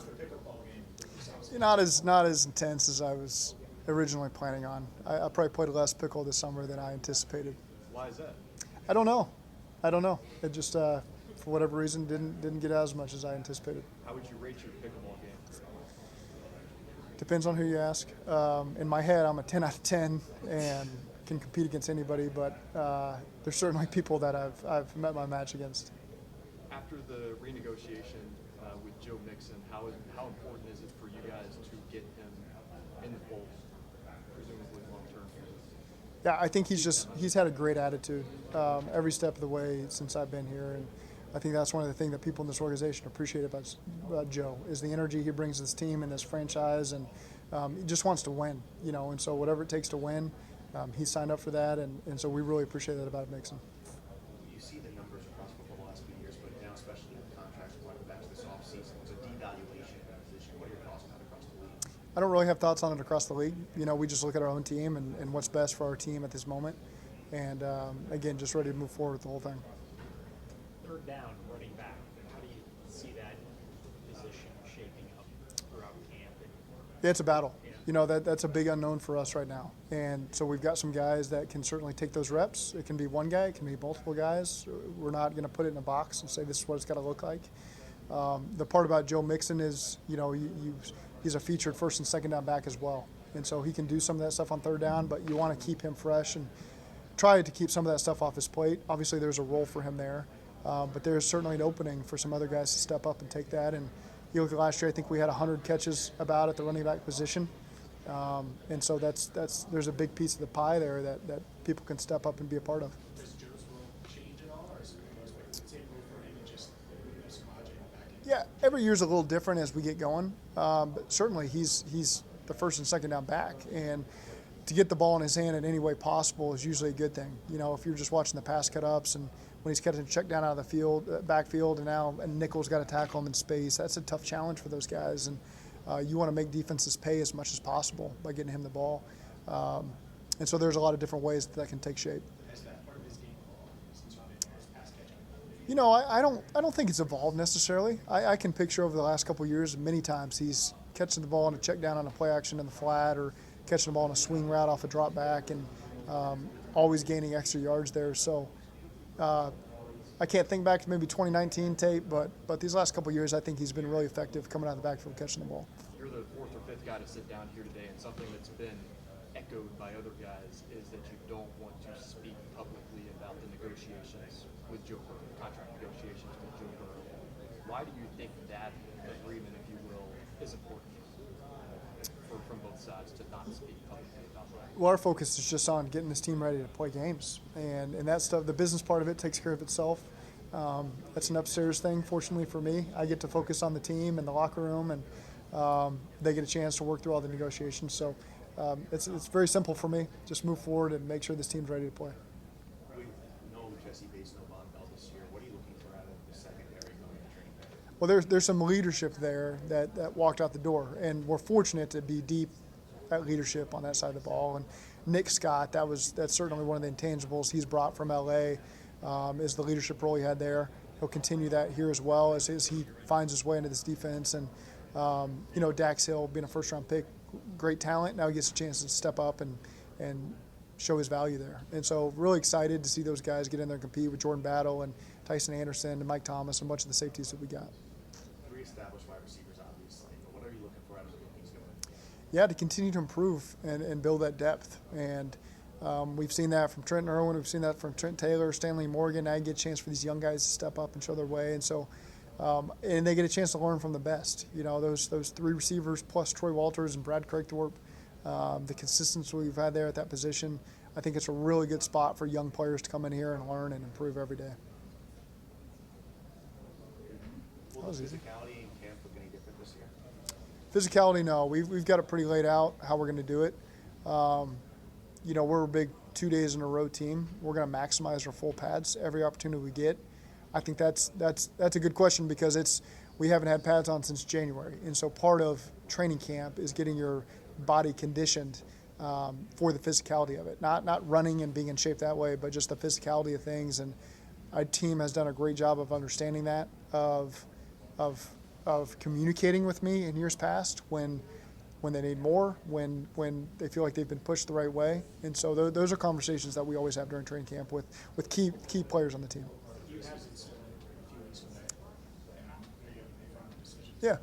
how's the pickleball game for yourselves? Not as intense as I was originally planning on. I probably played less pickle this summer than I anticipated. Why is that? I don't know. It just for whatever reason didn't get as much as I anticipated. How would you rate your pickleball game? Depends on who you ask. In my head, I'm a 10 out of 10 and can compete against anybody, but there's certainly people that I've met my match against. After the renegotiation with Joe Mixon, how important is it for you guys to get him in the fold, presumably long term? Yeah, I think he's had a great attitude every step of the way since I've been here, and I think that's one of the things that people in this organization appreciate about Joe is the energy he brings to this team and this franchise, and he just wants to win, and so whatever it takes to win, he signed up for that, and so we really appreciate that about Mixon. You see the numbers across football the last few years, but now especially with contracts running back this offseason, it's a devaluation of that position. What are your thoughts on that across the league? I don't really have thoughts on it across the league. We just look at our own team and what's best for our team at this moment, and again, just ready to move forward with the whole thing. Third down, running back. How do you see that position shaping up throughout camp? Yeah, it's a battle. That's a big unknown for us right now. And so we've got some guys that can certainly take those reps. It can be one guy, it can be multiple guys. We're not going to put it in a box and say this is what it's got to look like. The part about Joe Mixon is, he's a featured first and second down back as well. And so he can do some of that stuff on third down, but you want to keep him fresh and try to keep some of that stuff off his plate. Obviously, there's a role for him there. But there's certainly an opening for some other guys to step up and take that. And you look at last year, I think we had 100 catches about at the running back position. And so there's a big piece of the pie there that people can step up and be a part of. Does Joe's role change at all, or is it the same role for him and just some project back in? Yeah, every year's a little different as we get going. But certainly he's the first and second down back. And to get the ball in his hand in any way possible is usually a good thing. If you're just watching the pass cut ups and when he's catching a check down out of the field, backfield, and now a nickel's got to tackle him in space, that's a tough challenge for those guys. And you want to make defenses pay as much as possible by getting him the ball. And so there's a lot of different ways that can take shape. Has that part of his game evolved since you've been here, pass catching? I don't think it's evolved necessarily. I can picture over the last couple of years many times he's catching the ball on a check down on a play action in the flat or catching the ball on a swing route off a drop back and always gaining extra yards there. So I can't think back to maybe 2019 tape, but these last couple of years I think he's been really effective coming out of the backfield catching the ball. You're the fourth or fifth guy to sit down here today, and something that's been echoed by other guys is that you don't want to speak publicly about the negotiations with Joe Burrow, contract negotiations with Joe Burrow. Why do you think that agreement, if you will, is important from both sides to not speak publicly about that? Well, our focus is just on getting this team ready to play games, and that stuff, the business part of it takes care of itself. That's an upstairs thing, fortunately for me. I get to focus on the team and the locker room, and they get a chance to work through all the negotiations. So it's very simple for me. Just move forward and make sure this team's ready to play. With no Jesse Bates, no Von Bell this year, what are you looking for out of the secondary going into training camp? Well, there's some leadership there that walked out the door, and we're fortunate to be deep at leadership on that side of the ball. And Nick Scott, that's certainly one of the intangibles he's brought from LA, is the leadership role he had there. He'll continue that here as well as he finds his way into this defense. And Dax Hill being a first-round pick, great talent. Now he gets a chance to step up and show his value there. And so really excited to see those guys get in there and compete with Jordan Battle and Tyson Anderson and Mike Thomas and a bunch of the safeties that we got. Three established wide receivers, obviously, but what are you looking for out of the rookies going? Yeah, to continue to improve and build that depth. And we've seen that from Trenton Irwin. We've seen that from Trent Taylor, Stanley Morgan. Now you get a chance for these young guys to step up and show their way. And so, and they get a chance to learn from the best. Those three receivers plus Troy Walters and Brad Craigthorpe, the consistency we've had there at that position, I think it's a really good spot for young players to come in here and learn and improve every day. Will the physicality in camp look any different this year? Physicality, no. We've got it pretty laid out how we're going to do it. We're a big 2 days in a row team. We're going to maximize our full pads every opportunity we get. I think that's a good question because we haven't had pads on since January, and so part of training camp is getting your body conditioned for the physicality of it. Not running and being in shape that way, but just the physicality of things. And our team has done a great job of understanding that, of of communicating with me in years past when they need more, when they feel like they've been pushed the right way. And so those are conversations that we always have during training camp with key players on the team. You have Yeah.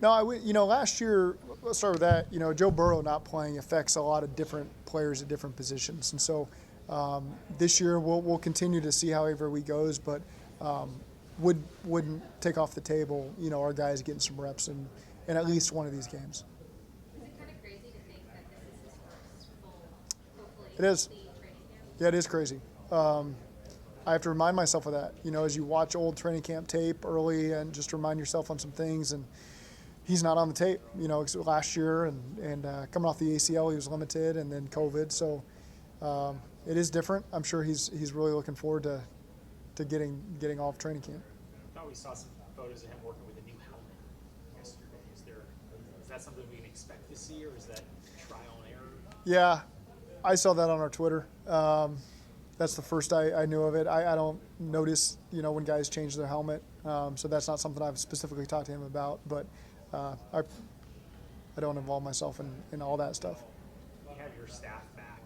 No, last year, let's start with that. Joe Burrow not playing affects a lot of different players at different positions. And so this year we'll continue to see how every week goes, but wouldn't take off the table, our guys getting some reps in at least one of these games. Is it kind of crazy to think that this is his first full, hopefully, It is. complete training camp? Yeah, it is crazy. I have to remind myself of that, as you watch old training camp tape early and just remind yourself on some things. And he's not on the tape, last year and coming off the ACL, he was limited, and then COVID. So it is different. I'm sure he's really looking forward to getting off training camp. I thought we saw some photos of him working with a new helmet yesterday. Is that something we can expect to see, or is that trial and error? Yeah, I saw that on our Twitter. That's the first I knew of it. I don't notice, when guys change their helmet. So that's not something I've specifically talked to him about. But I don't involve myself in all that stuff. You have your staff back.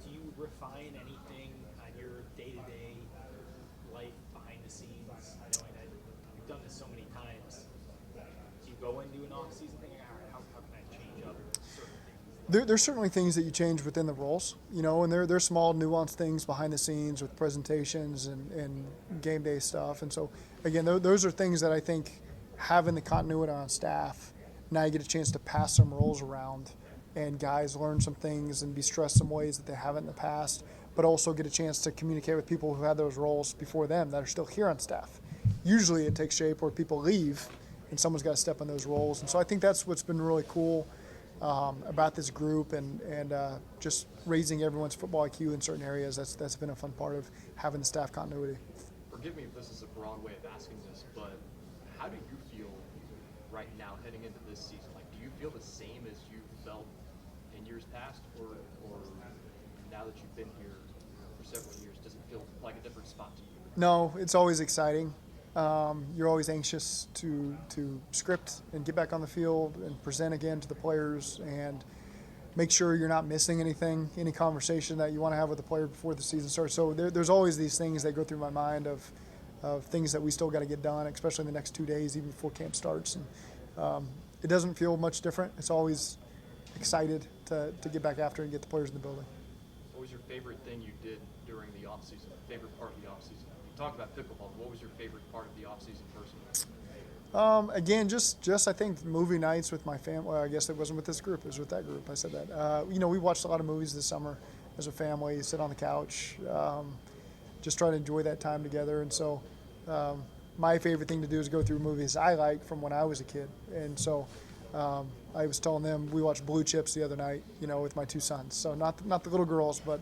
Do you refine anything on your day-to-day life behind the scenes? I know you've done this so many times. Do you go into an off-season thing? How can I change up certain things? There's certainly things that you change within the roles, and there's small nuanced things behind the scenes with presentations and game day stuff. And so, again, those are things that I think having the continuity on staff, now you get a chance to pass some roles around and guys learn some things and be stressed some ways that they haven't in the past, but also get a chance to communicate with people who had those roles before them that are still here on staff. Usually it takes shape where people leave and someone's got to step in those roles. And so I think that's what's been really cool about this group and just raising everyone's football IQ in certain areas. That's been a fun part of having the staff continuity. Forgive me if this is a broad way of asking this, but how do you feel right now heading into this season? Like, do you feel the same as you felt in years past, or now that you've been here for several years, does it feel like a different spot to you? No, it's always exciting. You're always anxious to script and get back on the field and present again to the players and make sure you're not missing anything, any conversation that you want to have with the player before the season starts. So there's always these things that go through my mind of things that we still got to get done, especially in the next 2 days, even before camp starts. And it doesn't feel much different. It's always excited to get back after and get the players in the building. What was your favorite thing you did during the offseason, favorite part of the offseason? You talked about pickleball. What was your favorite part of the offseason personally? Again, just I think movie nights with my family. Well, I guess it wasn't with this group. It was with that group. I said that. We watched a lot of movies this summer as a family, sit on the couch, just try to enjoy that time together. And so my favorite thing to do is go through movies I like from when I was a kid. And so I was telling them we watched Blue Chips the other night, with my two sons. So not the little girls, but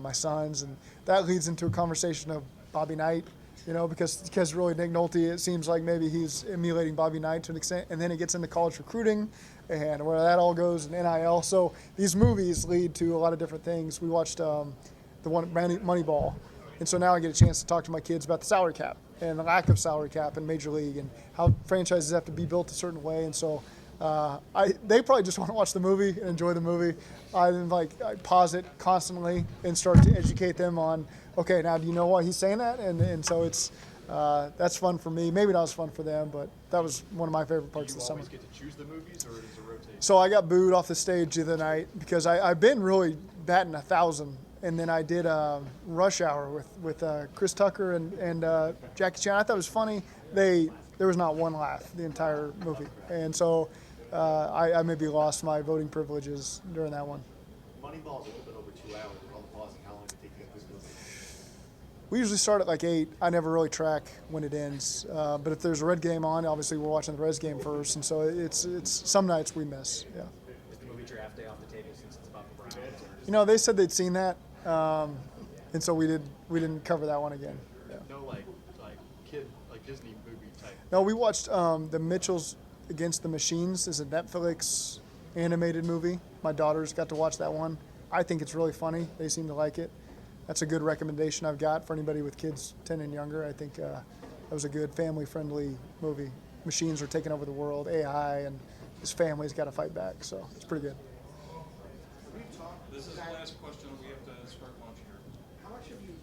my sons. And that leads into a conversation of Bobby Knight, because really Nick Nolte, it seems like maybe he's emulating Bobby Knight to an extent. And then it gets into college recruiting and where that all goes and NIL. So these movies lead to a lot of different things. We watched the one Moneyball. And so now I get a chance to talk to my kids about the salary cap and the lack of salary cap in Major League and how franchises have to be built a certain way. And so they probably just want to watch the movie and enjoy the movie. I pause it constantly and start to educate them on, okay, now do you know why he's saying that? And so it's that's fun for me. Maybe not as fun for them, but that was one of my favorite parts of the summer. Do you always get to choose the movies, or does it rotate? So I got booed off the stage the other night because I've been really batting 1,000. And then I did Rush Hour with Chris Tucker and Jackie Chan. I thought it was funny. There was not one laugh the entire movie. And so I maybe lost my voting privileges during that one. Moneyball is a little bit over 2 hours. With all the pausing, how long did it take to get through this? We usually start at 8. I never really track when it ends. But if there's a Red game on, obviously we're watching the Reds game first. And so it's some nights we miss. Yeah. Is the movie draft day off the table since it's about the Browns? They said they'd seen that. And so we didn't cover that one again. Yeah. No, like Disney movie type. No, we watched The Mitchells Against the Machines. Is a Netflix animated movie. My daughters got to watch that one. I think it's really funny. They seem to like it. That's a good recommendation I've got for anybody with kids 10 and younger. I think that was a good family-friendly movie. Machines are taking over the world, AI, and his family's got to fight back. So it's pretty good. This is the last question. We have to start lunch here. How much have you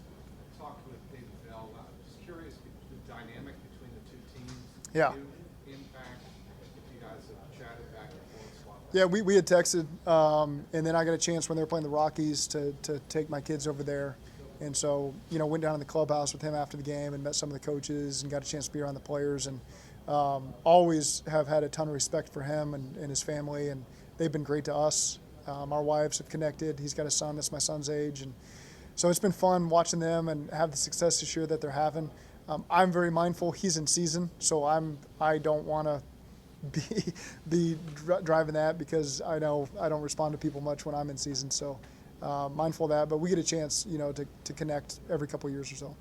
talked with David Bell? I'm just curious the dynamic between the two teams. Yeah. Impact, if you guys have chatted back and forth. Yeah, we had texted, and then I got a chance when they were playing the Rockies to take my kids over there. And so, went down in the clubhouse with him after the game and met some of the coaches and got a chance to be around the players. And always have had a ton of respect for him and his family, and they've been great to us. Our wives have connected. He's got a son that's my son's age. And so it's been fun watching them and have the success this year that they're having. I'm very mindful he's in season, so I don't want to be driving that because I know I don't respond to people much when I'm in season. So mindful of that, but we get a chance, to connect every couple of years or so.